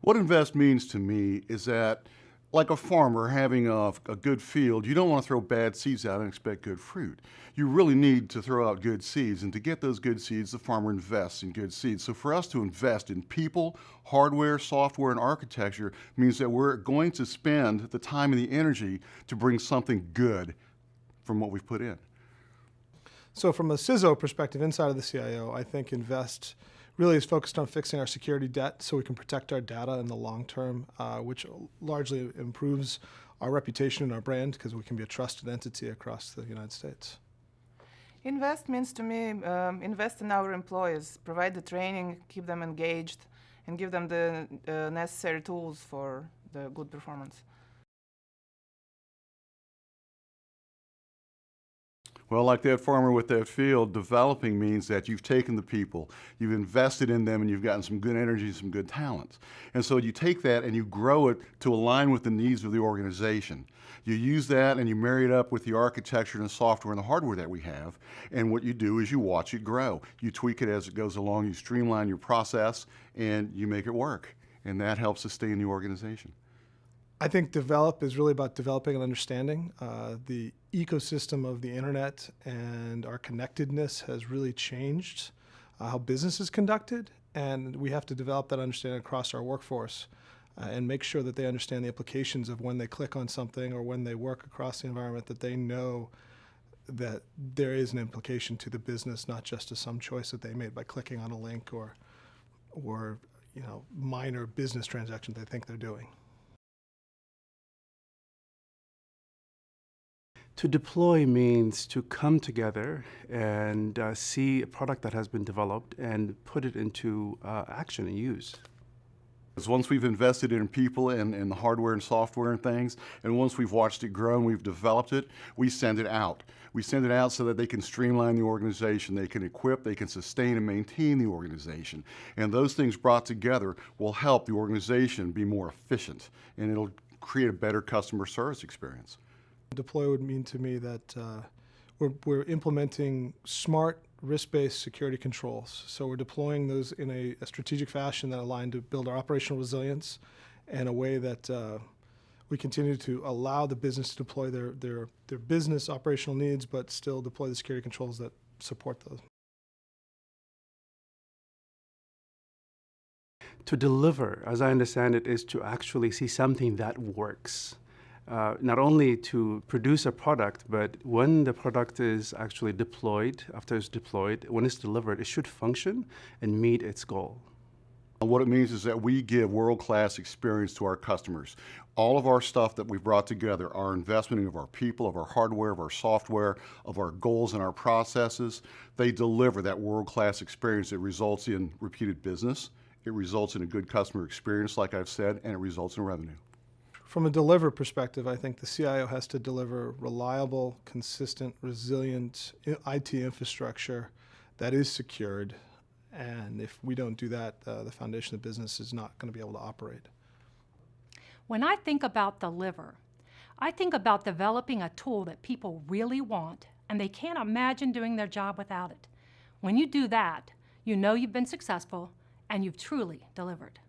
What invest means to me is that, like a farmer having a good field, you don't want to throw bad seeds out and expect good fruit. You really need to throw out good seeds, and to get those good seeds, the farmer invests in good seeds. So for us to invest in people, hardware, software, and architecture means that we're going to spend the time and the energy to bring something good from what we've put in. So from a CISO perspective inside of the CIO, I think Invest really is focused on fixing our security debt so we can protect our data in the long term, which largely improves our reputation and our brand because we can be a trusted entity across the United States. Invest means to me invest in our employees, provide the training, keep them engaged, and give them the necessary tools for the good performance. Well, like that farmer with that field, developing means that you've taken the people, you've invested in them, and you've gotten some good energy, some good talents. And so you take that and you grow it to align with the needs of the organization. You use that and you marry it up with the architecture and the software and the hardware that we have. And what you do is you watch it grow. You tweak it as it goes along, you streamline your process, and you make it work. And that helps sustain the organization. I think develop is really about developing and understanding. The ecosystem of the internet and our connectedness has really changed how business is conducted, and we have to develop that understanding across our workforce and make sure that they understand the implications of when they click on something or when they work across the environment, that they know that there is an implication to the business, not just to some choice that they made by clicking on a link or minor business transaction they think they're doing. To deploy means to come together and see a product that has been developed and put it into action and use. Once we've invested in people and the hardware and software and things, and once we've watched it grow and we've developed it, we send it out. We send it out so that they can streamline the organization, they can equip, they can sustain and maintain the organization. And those things brought together will help the organization be more efficient, and it'll create a better customer service experience. Deploy would mean to me that we're implementing smart risk-based security controls. So we're deploying those in a strategic fashion that align to build our operational resilience in a way that we continue to allow the business to deploy their business operational needs, but still deploy the security controls that support those. To deliver, as I understand it, is to actually see something that works. Not only to produce a product, but when the product is actually deployed, after it's deployed, when it's delivered, it should function and meet its goal. What it means is that we give world-class experience to our customers. All of our stuff that we've brought together, our investment of our people, of our hardware, of our software, of our goals and our processes, they deliver that world-class experience that results in repeated business, it results in a good customer experience, like I've said, and it results in revenue. From a deliver perspective, I think the CIO has to deliver reliable, consistent, resilient IT infrastructure that is secured. And if we don't do that, the foundation of the business is not going to be able to operate. When I think about deliver, I think about developing a tool that people really want and they can't imagine doing their job without it. When you do that, you know you've been successful and you've truly delivered.